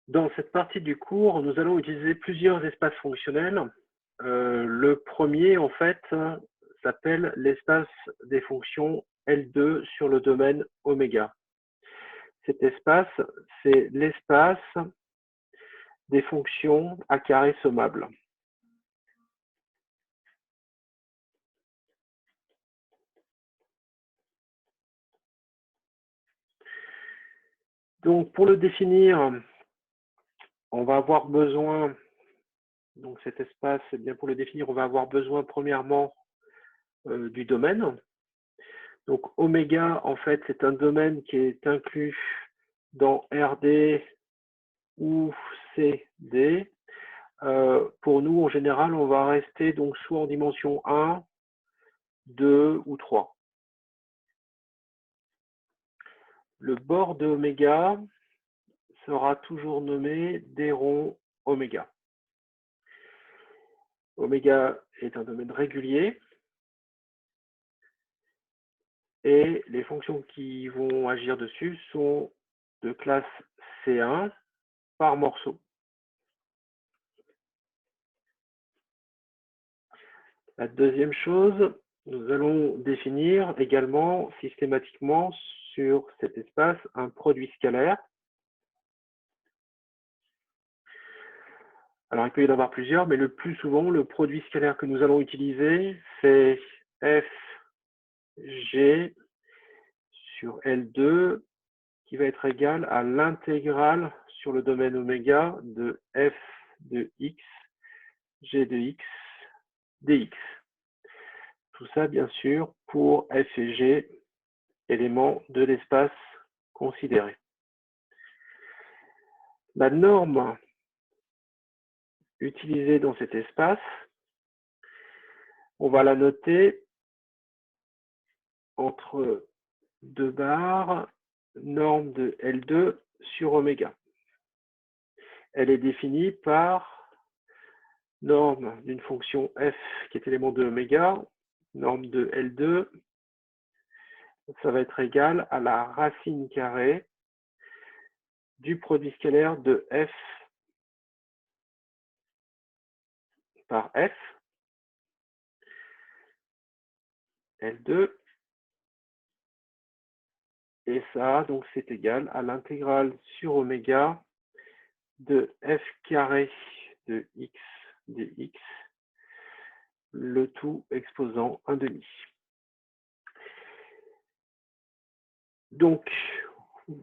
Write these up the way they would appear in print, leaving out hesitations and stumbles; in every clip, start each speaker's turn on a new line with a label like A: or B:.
A: Dans cette partie du cours, nous allons utiliser plusieurs espaces fonctionnels. Le premier, en fait, s'appelle l'espace des fonctions L2 sur le domaine oméga. Cet espace, c'est l'espace des fonctions à carré sommable. Donc, pour le définir, on va avoir besoin, donc cet espace, eh bien pour le définir, on va avoir besoin premièrement du domaine. Donc, oméga, en fait, c'est un domaine qui est inclus dans RD ou CD. Pour nous, en général, on va rester donc soit en dimension 1, 2 ou 3. Le bord de oméga sera toujours nommé des ronds oméga. Oméga est un domaine régulier et les fonctions qui vont agir dessus sont de classe C1 par morceau. La deuxième chose, nous allons définir également systématiquement sur cet espace un produit scalaire. Alors, il peut y en avoir plusieurs, mais le plus souvent, le produit scalaire que nous allons utiliser, c'est FG sur L2 qui va être égal à l'intégrale sur le domaine oméga de F de X, G de X, dx. Tout ça, bien sûr, pour F et G, éléments de l'espace considéré. La norme utilisée dans cet espace, on va la noter entre deux barres, norme de L2 sur oméga. Elle est définie par norme d'une fonction f qui est élément de oméga, norme de L2, ça va être égal à la racine carrée du produit scalaire de f par f, L2, et ça, donc, c'est égal à l'intégrale sur oméga de f carré de x dx, le tout exposant un demi. Donc,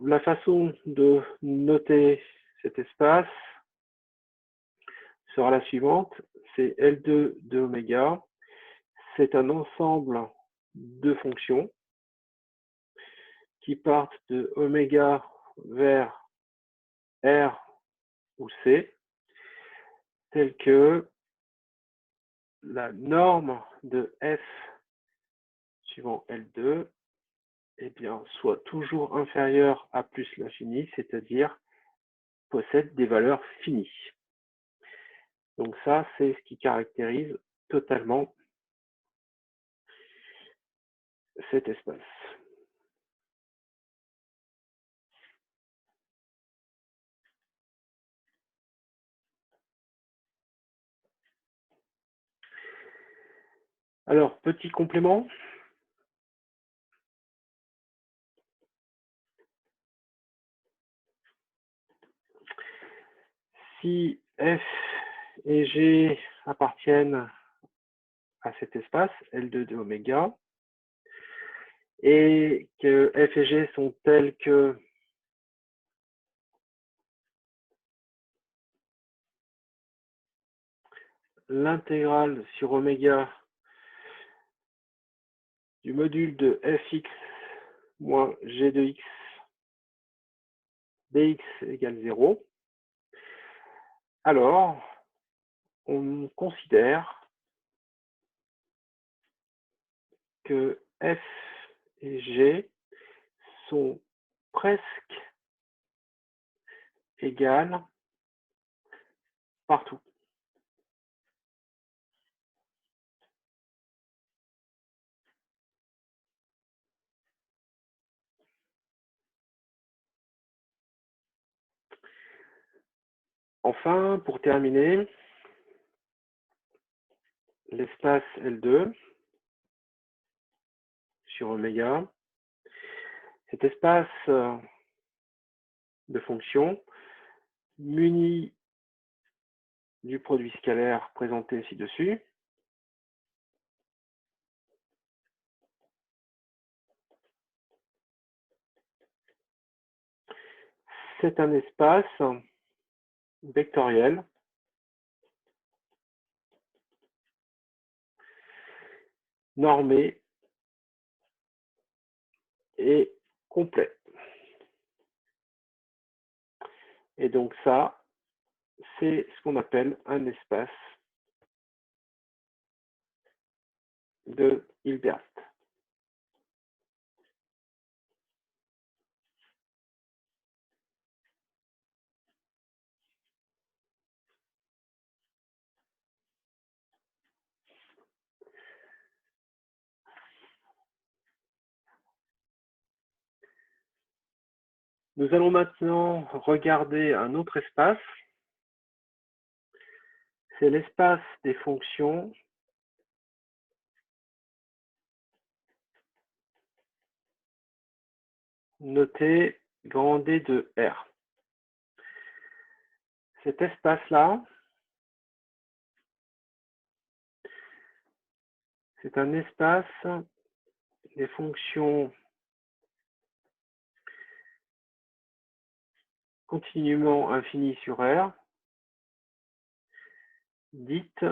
A: la façon de noter cet espace sera la suivante, c'est L2 de oméga, c'est un ensemble de fonctions qui partent de oméga vers R ou C, telles que la norme de F suivant L2 eh bien, soit toujours inférieure à plus l'infini, c'est-à-dire possède des valeurs finies. Donc ça, c'est ce qui caractérise totalement cet espace. Alors, petit complément. Si F et G appartiennent à cet espace, L2 de oméga, et que F et G sont tels que l'intégrale sur oméga du module de fx moins g de x dx égale 0, alors on considère que f et g sont presque égales partout. Enfin, pour terminer, l'espace L2 sur oméga, cet espace de fonctions muni du produit scalaire présenté ci-dessus, c'est un espace vectoriel normé et complet. Et donc ça, c'est ce qu'on appelle un espace de Hilbert. Nous allons maintenant regarder un autre espace. C'est l'espace des fonctions notées grand D de R. Cet espace-là, c'est un espace des fonctions continuellement infinies sur R, dites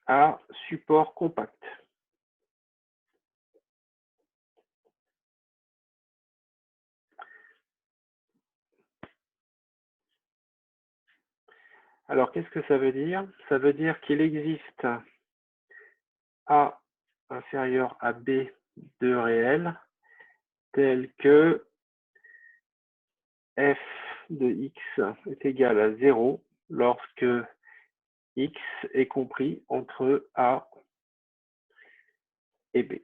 A: à support compact. Alors, qu'est-ce que ça veut dire? Ça veut dire qu'il existe A inférieur à B de réel, tel que f de x est égal à 0 lorsque x est compris entre A et B.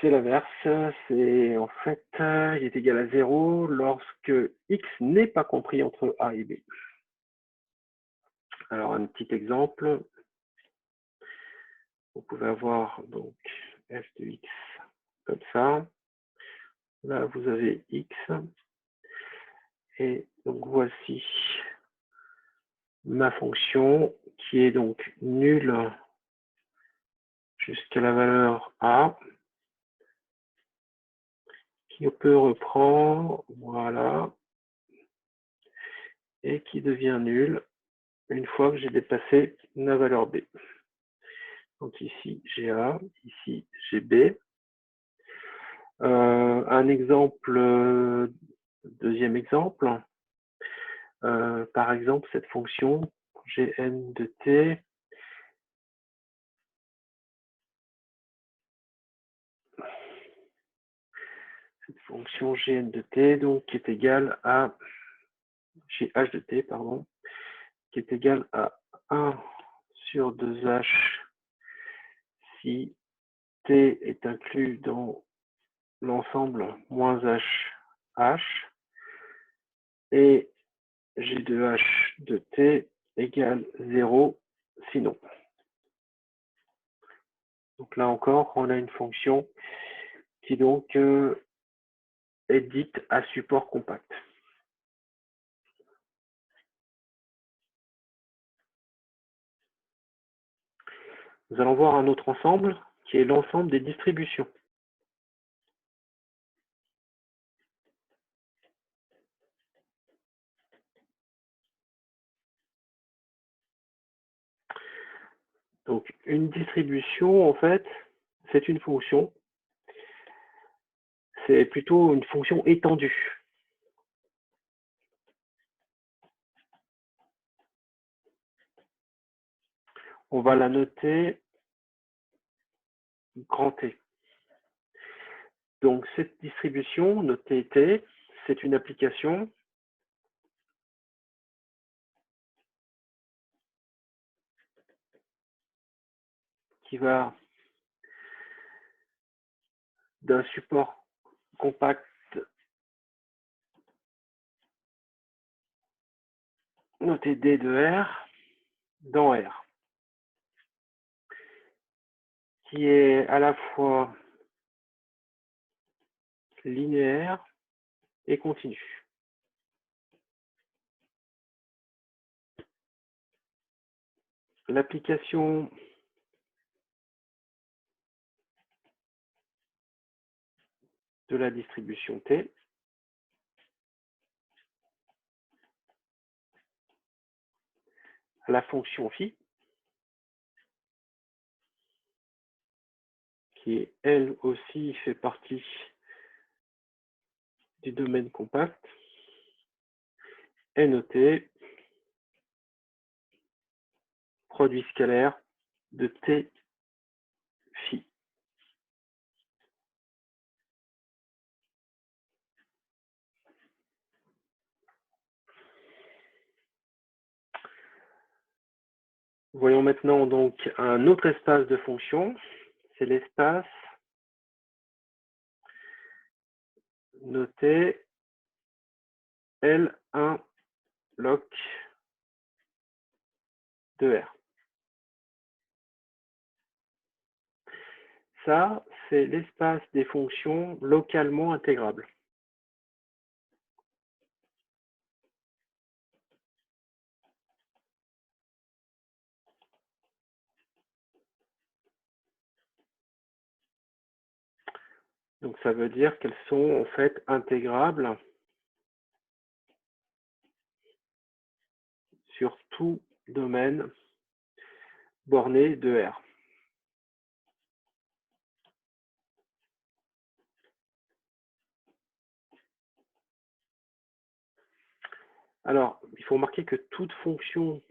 A: C'est l'inverse, c'est en fait, il est égal à 0 lorsque x n'est pas compris entre A et B. Alors, un petit exemple, vous pouvez avoir donc f de x comme ça. Là, vous avez x. Et donc, voici ma fonction qui est donc nulle jusqu'à la valeur A, qui peut reprendre, voilà, et qui devient nulle une fois que j'ai dépassé la valeur B. Donc ici, j'ai A, ici, j'ai B. Un exemple, deuxième exemple, par exemple, cette fonction Gn de t cette fonction Gn de t, donc qui est égale à Gh de t, pardon, qui est égale à 1 sur 2h si t est inclus dans l'ensemble moins h et g de h de t égale 0 sinon. Donc là encore, on a une fonction qui donc est dite à support compact. Nous allons voir un autre ensemble qui est l'ensemble des distributions. Donc une distribution, en fait, c'est une fonction. C'est plutôt une fonction étendue. On va la noter grand T. Donc cette distribution notée T, c'est une application qui va d'un support compact noté D de R dans R, qui est à la fois linéaire et continu. L'application de la distribution T à la fonction phi, qui elle aussi fait partie du domaine compact, est noté produit scalaire de T phi. Voyons maintenant donc un autre espace de fonction, c'est l'espace noté L1 log de R. Ça, c'est l'espace des fonctions localement intégrables. Donc ça veut dire qu'elles sont en fait intégrables sur tout domaine borné de R. Alors, il faut remarquer que toute fonction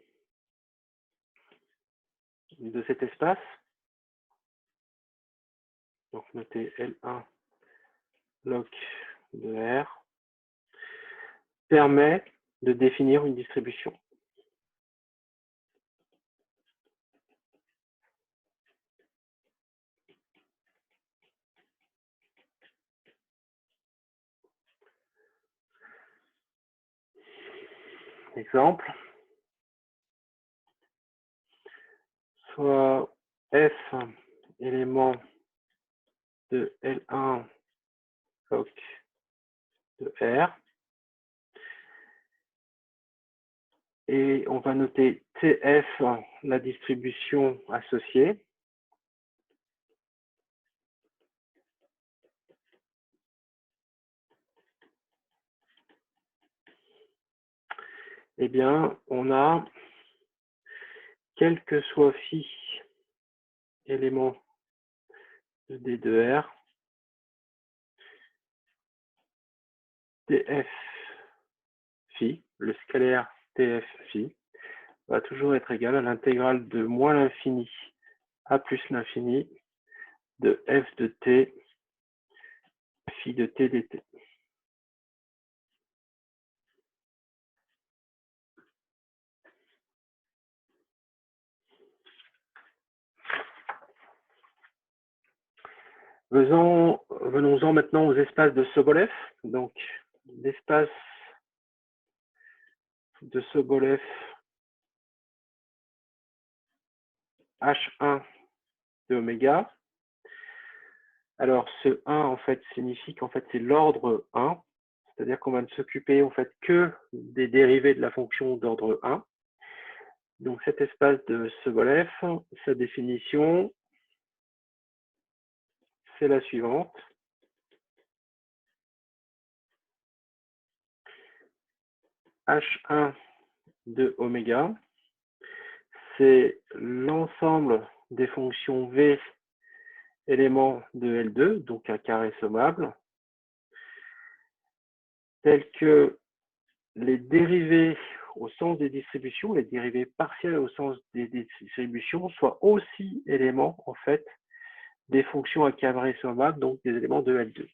A: de cet espace, donc notez L1 log de R, permet de définir une distribution. Exemple, soit F élément de L1 log de R, et on va noter TF, la distribution associée. Eh bien, on a, quel que soit phi élément de D de R, TF phi, le scalaire TF phi, va toujours être égal à l'intégrale de moins l'infini à plus l'infini de f de t phi de t dt. Venons-en maintenant aux espaces de Sobolev. Donc, l'espace de Sobolev H1 de oméga. Alors, ce 1, en fait, signifie qu'en fait, c'est l'ordre 1, c'est-à-dire qu'on va ne s'occuper, en fait, que des dérivés de la fonction d'ordre 1. Donc, cet espace de Sobolev, sa définition, c'est la suivante. H1 de oméga, c'est l'ensemble des fonctions V éléments de L2, donc un carré sommable, tels que les dérivés au sens des distributions, les dérivés partiels au sens des distributions, soient aussi éléments, en fait, des fonctions à carré sommable, donc des éléments de L2.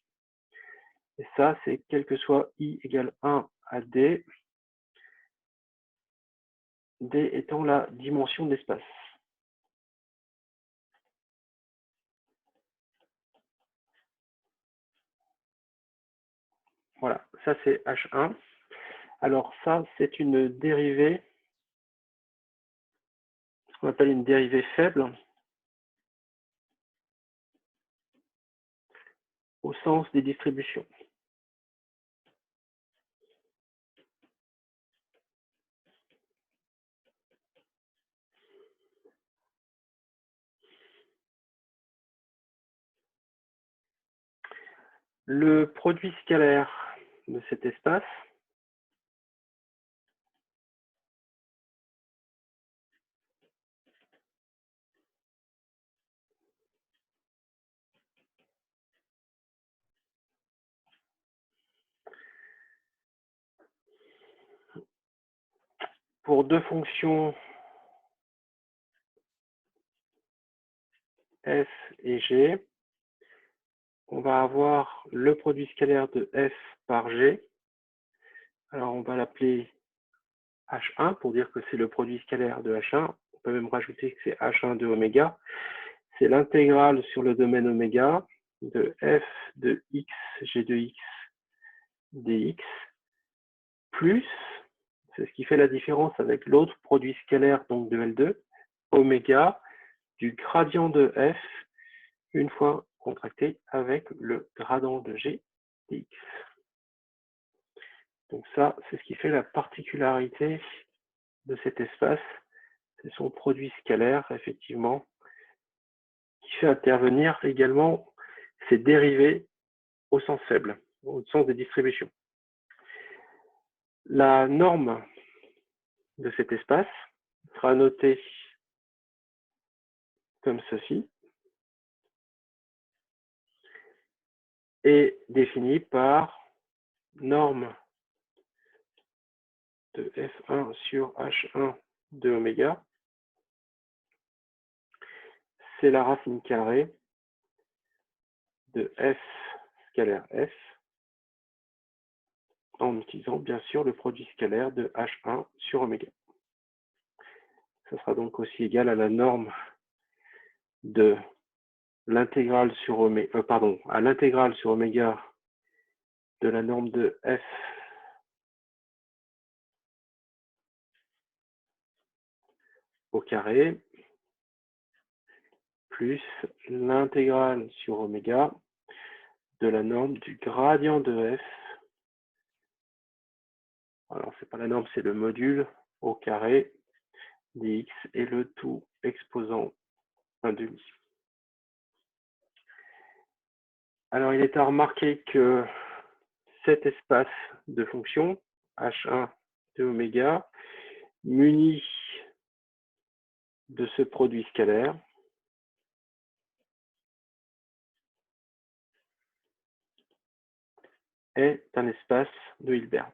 A: Et ça, c'est quel que soit I égale 1 à D, D étant la dimension de l'espace. Voilà, ça c'est H1. Alors ça, c'est une dérivée, ce qu'on appelle une dérivée faible, au sens des distributions. Le produit scalaire de cet espace pour deux fonctions f et g, on va avoir le produit scalaire de f par g. Alors on va l'appeler H1 pour dire que c'est le produit scalaire de H1. On peut même rajouter que c'est H1 de oméga. C'est l'intégrale sur le domaine oméga de f de x g de x dx plus, c'est ce qui fait la différence avec l'autre produit scalaire donc de L2, oméga du gradient de f une fois contracté avec le gradient de g dx. Donc ça, c'est ce qui fait la particularité de cet espace, c'est son produit scalaire, effectivement, qui fait intervenir également ses dérivés au sens faible, au sens des distributions. La norme de cet espace sera notée comme ceci et définie par norme de F1 sur H1 de oméga, c'est la racine carrée de F scalaire F en utilisant bien sûr le produit scalaire de H1 sur oméga. Ça sera donc aussi égal à la norme de l'intégrale sur oméga, à l'intégrale sur oméga de la norme de F au carré plus l'intégrale sur oméga de la norme du gradient de F. Alors c'est pas la norme, c'est le module au carré dx et le tout exposant un demi. Alors il est à remarquer que cet espace de fonction H1 de oméga muni de ce produit scalaire est un espace de Hilbert.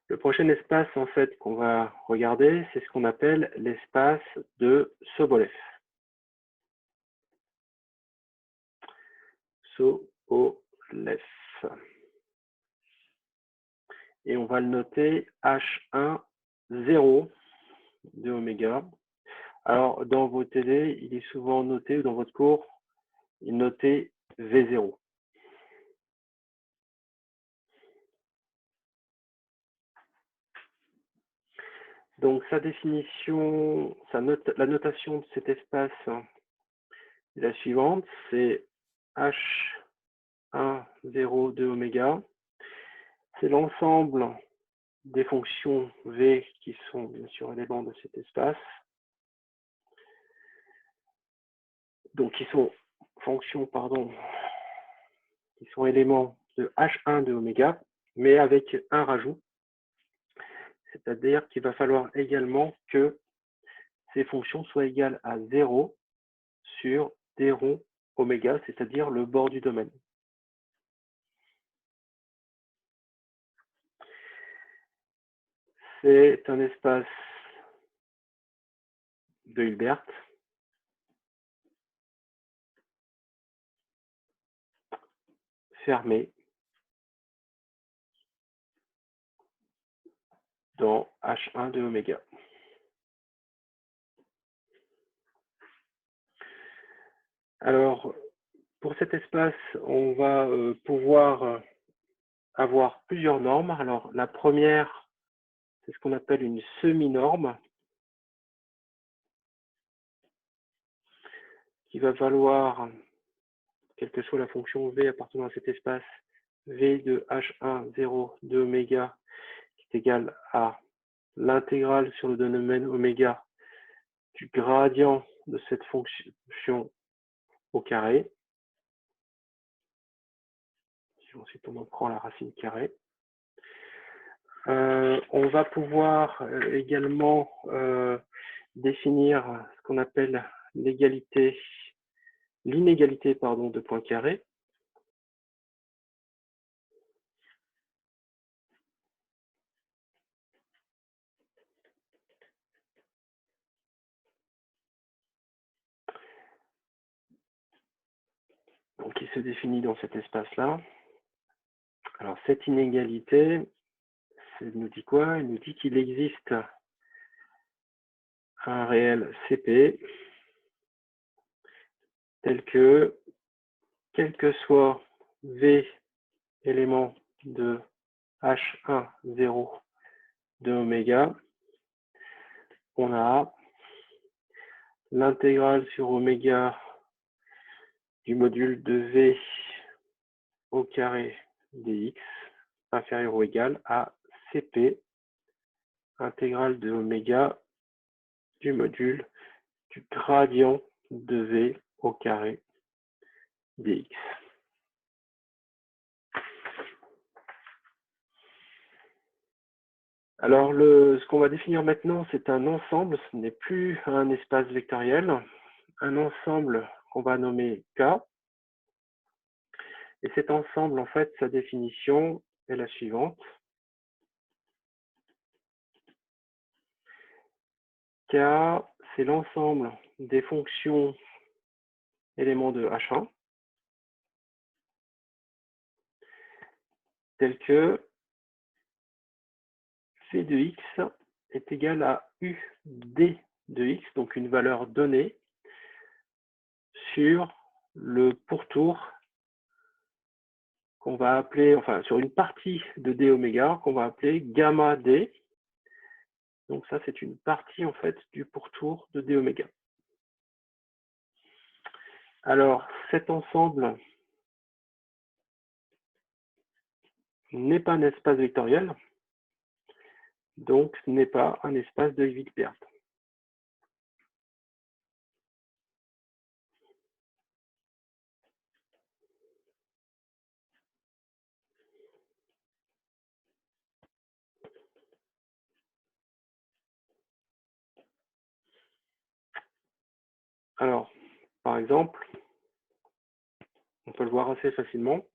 A: Le prochain espace en fait qu'on va regarder, c'est ce qu'on appelle l'espace de Sobolev. Sobolev. Et on va le noter H1 0 de oméga. Alors dans vos TD, il est souvent noté, ou dans votre cours, il est noté V0. Donc sa définition, la notation de cet espace est la suivante, c'est H1 0 de oméga. C'est l'ensemble des fonctions V qui sont bien sûr éléments de cet espace. Donc qui sont fonctions, qui sont éléments de H1 de oméga, mais avec un rajout. C'est-à-dire qu'il va falloir également que ces fonctions soient égales à 0 sur d rond oméga, c'est-à-dire le bord du domaine. C'est un espace de Hilbert fermé dans H1 de oméga. Alors, pour cet espace, on va pouvoir avoir plusieurs normes. Alors, la première, c'est ce qu'on appelle une semi-norme, qui va valoir, quelle que soit la fonction V appartenant à cet espace, V de H1, 0 de oméga, qui est égal à l'intégrale sur le domaine oméga du gradient de cette fonction au carré. Ensuite, on en prend la racine carrée. On va pouvoir également définir ce qu'on appelle l'inégalité de Poincaré. Donc, qui se définit dans cet espace-là. Alors, cette inégalité, elle nous dit quoi? Elle nous dit qu'il existe un réel CP tel que, quel que soit V élément de H1, 0 de oméga, on a l'intégrale sur oméga du module de V au carré dx inférieur ou égal à Cp intégrale de oméga du module du gradient de V au carré dx. Alors, ce qu'on va définir maintenant, c'est un ensemble, ce n'est plus un espace vectoriel, un ensemble qu'on va nommer K. Et cet ensemble, en fait, sa définition est la suivante. K, c'est l'ensemble des fonctions éléments de H1, tels que V de x est égal à U d de x, donc une valeur donnée, sur le pourtour qu'on va appeler, enfin sur une partie de d oméga qu'on va appeler gamma d. Donc ça, c'est une partie en fait du pourtour de d oméga. Alors, cet ensemble n'est pas un espace vectoriel, donc ce n'est pas un espace de Wigbert. Alors, par exemple, on peut le voir assez facilement.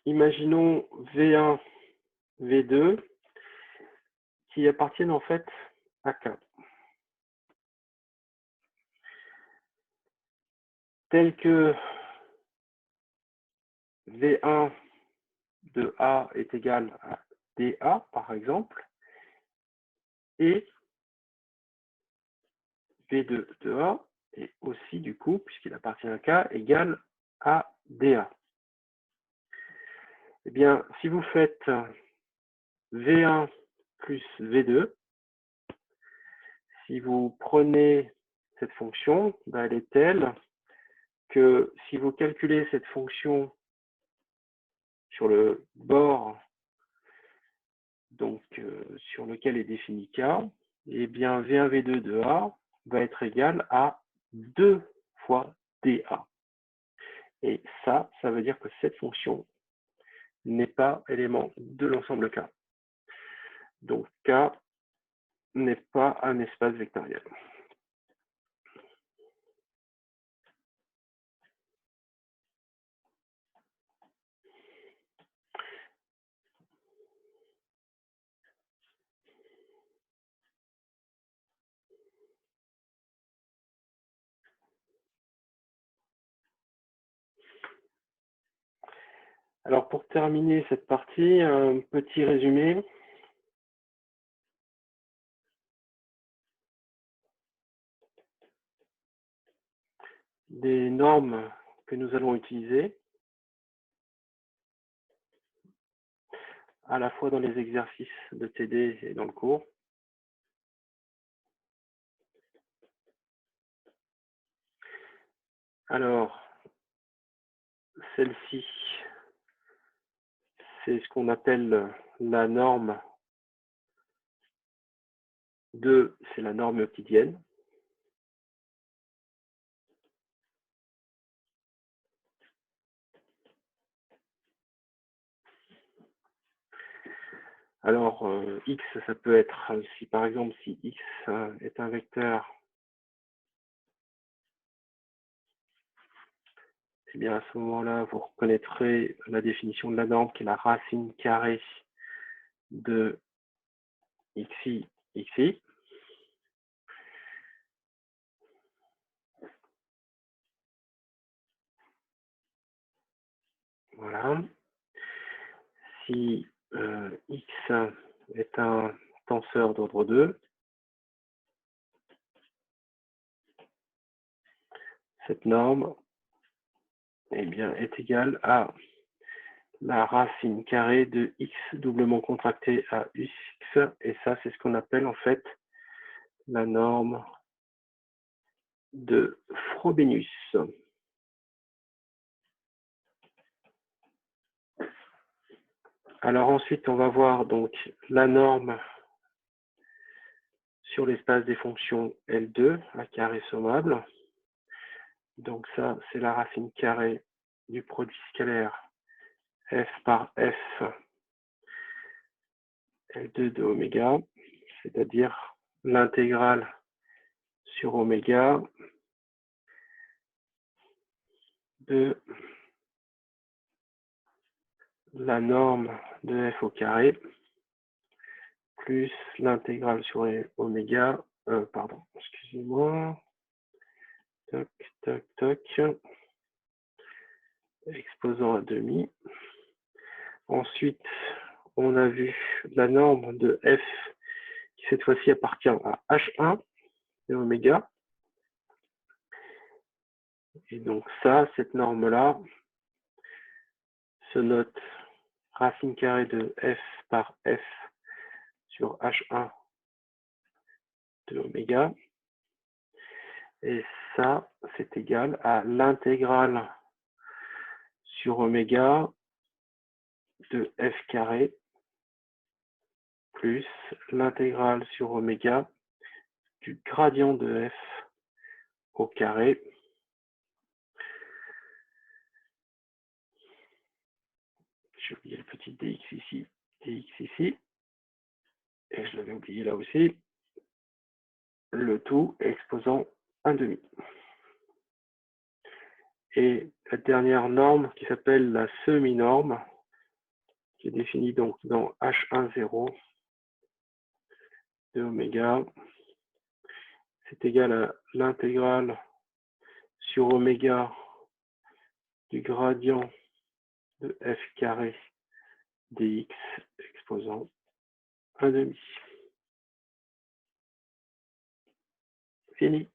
A: Imaginons V1, V2 qui appartiennent en fait à K. Tel que V1 de A est égal à DA, par exemple, et V2 de A est aussi, du coup, puisqu'il appartient à K, égal à DA. Eh bien, si vous faites V1 plus V2, si vous prenez cette fonction, ben, elle est telle que si vous calculez cette fonction sur le bord donc, sur lequel est défini K, eh bien V1, V2 de A va être égal à 2 fois dA. Et ça veut dire que cette fonction n'est pas élément de l'ensemble K. Donc K n'est pas un espace vectoriel. Alors pour terminer cette partie, un petit résumé. Des normes que nous allons utiliser, à la fois dans les exercices de TD et dans le cours. Alors, celle-ci, c'est ce qu'on appelle la norme 2, c'est la norme euclidienne. Alors, x, ça peut être, si par exemple, si x est un vecteur, eh bien à ce moment-là, vous reconnaîtrez la définition de la norme qui est la racine carrée de xi, xi. Voilà. Si x est un tenseur d'ordre 2, cette norme eh bien, est égale à la racine carrée de x doublement contractée à x, et ça c'est ce qu'on appelle en fait la norme de Frobenius. Alors ensuite on va voir donc la norme sur l'espace des fonctions L2 à carré sommable. Donc ça c'est la racine carrée du produit scalaire f par f L2 de oméga, c'est-à-dire l'intégrale sur oméga de la norme de f au carré plus l'intégrale sur oméga, pardon, excusez-moi, toc, toc, toc, exposant à demi. Ensuite, on a vu la norme de f qui cette fois-ci appartient à h1 de oméga. Et donc ça, cette norme-là, se note racine carrée de f par f sur h1 de oméga. Et ça, c'est égal à l'intégrale sur oméga de f carré plus l'intégrale sur oméga du gradient de f au carré j'ai oublié le petit dx ici, et je l'avais oublié là aussi, le tout exposant 1/2. Et la dernière norme qui s'appelle la semi-norme, qui est définie donc dans H10 de oméga, c'est égal à l'intégrale sur oméga du gradient de f carré dx exposant 1/2. Fini.